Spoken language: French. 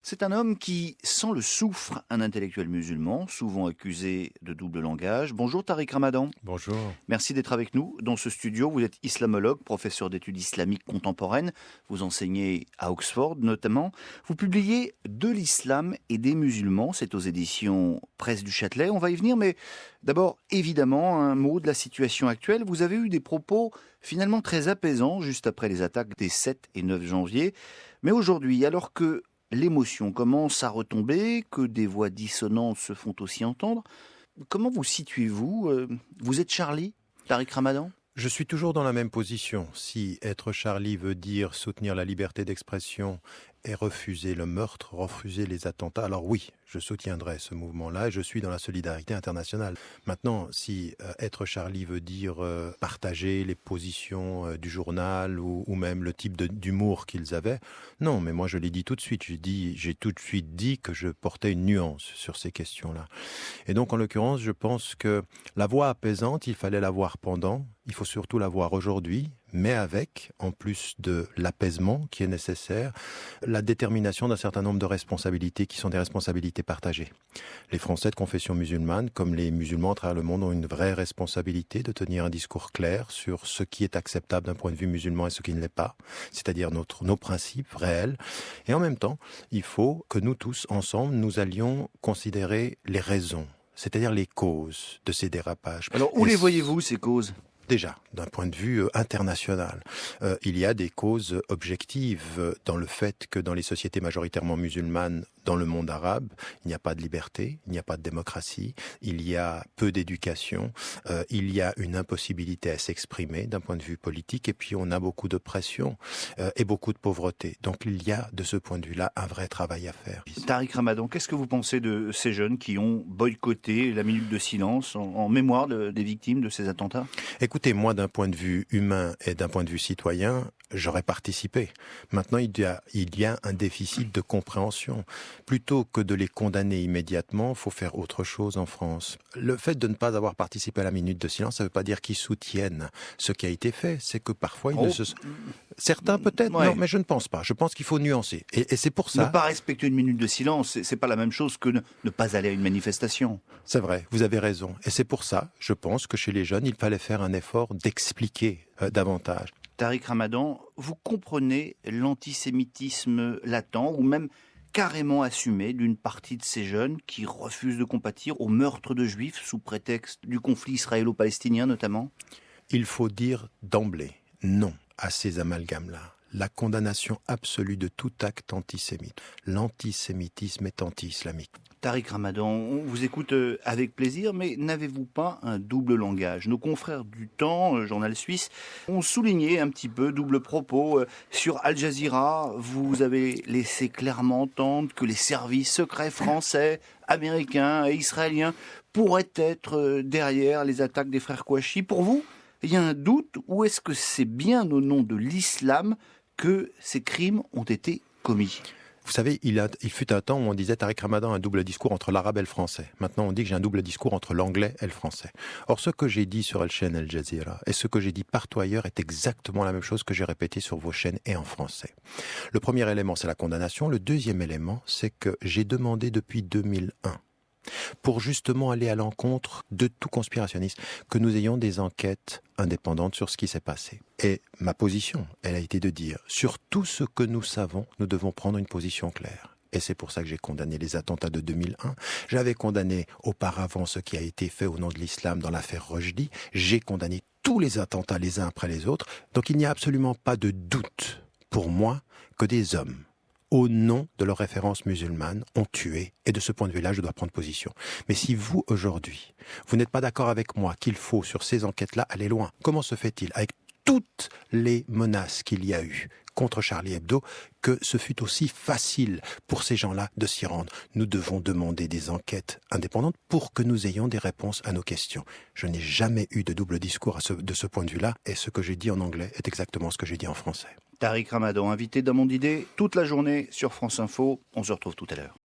C'est un homme qui sent le soufre, un intellectuel musulman, souvent accusé de double langage. Bonjour Tariq Ramadan. Bonjour. Merci d'être avec nous dans ce studio. Vous êtes islamologue, professeur d'études islamiques contemporaines. Vous enseignez à Oxford notamment. Vous publiez De l'islam et des musulmans. C'est aux éditions Presse du Châtelet. On va y venir, mais d'abord, évidemment, un mot de la situation actuelle. Vous avez eu des propos finalement très apaisants juste après les attaques des 7 et 9 janvier. Mais aujourd'hui, alors que l'émotion commence à retomber, que des voix dissonantes se font aussi entendre, comment vous situez-vous ? Vous êtes Charlie, Tariq Ramadan ? Je suis toujours dans la même position. Si être Charlie veut dire soutenir la liberté d'expression et refuser le meurtre, refuser les attentats, alors oui, je soutiendrai ce mouvement-là et je suis dans la solidarité internationale. Maintenant, si être Charlie veut dire partager les positions du journal ou même le type d'humour qu'ils avaient, non, mais moi je l'ai dit tout de suite. J'ai tout de suite dit que je portais une nuance sur ces questions-là. Et donc, en l'occurrence, je pense que la voix apaisante, il fallait l'avoir pendant, il faut surtout l'avoir aujourd'hui, mais avec, en plus de l'apaisement qui est nécessaire, la détermination d'un certain nombre de responsabilités qui sont des responsabilités partagées. Les Français de confession musulmane, comme les musulmans à travers le monde, ont une vraie responsabilité de tenir un discours clair sur ce qui est acceptable d'un point de vue musulman et ce qui ne l'est pas, c'est-à-dire nos principes réels. Et en même temps, il faut que nous tous, ensemble, nous allions considérer les raisons, c'est-à-dire les causes de ces dérapages. Alors, où les voyez-vous, ces causes ? Déjà, d'un point de vue international, il y a des causes objectives dans le fait que dans les sociétés majoritairement musulmanes, dans le monde arabe, il n'y a pas de liberté, il n'y a pas de démocratie, il y a peu d'éducation, il y a une impossibilité à s'exprimer d'un point de vue politique, et puis on a beaucoup de pression et beaucoup de pauvreté. Donc il y a de ce point de vue-là un vrai travail à faire. Tariq Ramadan, qu'est-ce que vous pensez de ces jeunes qui ont boycotté la minute de silence en mémoire des victimes de ces attentats ? Écoutez, moi, d'un point de vue humain et d'un point de vue citoyen, j'aurais participé. Maintenant, il y a un déficit de compréhension. Plutôt que de les condamner immédiatement, il faut faire autre chose en France. Le fait de ne pas avoir participé à la minute de silence, ça ne veut pas dire qu'ils soutiennent ce qui a été fait. C'est que parfois, ils ne se... Certains peut-être, ouais. Non, mais je ne pense pas. Je pense qu'il faut nuancer. Et c'est pour ça... Ne pas respecter une minute de silence, c'est pas la même chose que ne pas aller à une manifestation. C'est vrai, vous avez raison. Et c'est pour ça, je pense que chez les jeunes, il fallait faire un effort d'expliquer davantage. Tariq Ramadan, vous comprenez l'antisémitisme latent ou même carrément assumé d'une partie de ces jeunes qui refusent de compatir au meurtre de juifs sous prétexte du conflit israélo-palestinien notamment ? Il faut dire d'emblée non à ces amalgames-là. La condamnation absolue de tout acte antisémite. L'antisémitisme est anti-islamique. Tariq Ramadan, on vous écoute avec plaisir, mais n'avez-vous pas un double langage ? Nos confrères du Temps, journal suisse, ont souligné un petit peu double propos. Sur Al Jazeera, vous avez laissé clairement entendre que les services secrets français, américains et israéliens pourraient être derrière les attaques des frères Kouachi. Pour vous, il y a un doute, ou est-ce que c'est bien au nom de l'islam que ces crimes ont été commis ? Vous savez, il fut un temps où on disait Tariq Ramadan a un double discours entre l'arabe et le français. Maintenant, on dit que j'ai un double discours entre l'anglais et le français. Or, ce que j'ai dit sur la chaîne Al Jazeera et ce que j'ai dit partout ailleurs est exactement la même chose que j'ai répété sur vos chaînes et en français. Le premier élément, c'est la condamnation. Le deuxième élément, c'est que j'ai demandé depuis 2001, pour justement aller à l'encontre de tout conspirationniste, que nous ayons des enquêtes indépendantes sur ce qui s'est passé. Et ma position, elle a été de dire, sur tout ce que nous savons, nous devons prendre une position claire. Et c'est pour ça que j'ai condamné les attentats de 2001. J'avais condamné auparavant ce qui a été fait au nom de l'islam dans l'affaire Rushdie. J'ai condamné tous les attentats les uns après les autres. Donc il n'y a absolument pas de doute pour moi que des hommes, au nom de leurs références musulmanes, ont tué. Et de ce point de vue-là, je dois prendre position. Mais si vous, aujourd'hui, vous n'êtes pas d'accord avec moi qu'il faut, sur ces enquêtes-là, aller loin, comment se fait-il, avec toutes les menaces qu'il y a eu contre Charlie Hebdo, que ce fut aussi facile pour ces gens-là de s'y rendre? Nous devons demander des enquêtes indépendantes pour que nous ayons des réponses à nos questions. Je n'ai jamais eu de double discours de ce point de vue-là, et ce que j'ai dit en anglais est exactement ce que j'ai dit en français. Tariq Ramadan, invité d'un monde d'idées toute la journée sur France Info. On se retrouve tout à l'heure.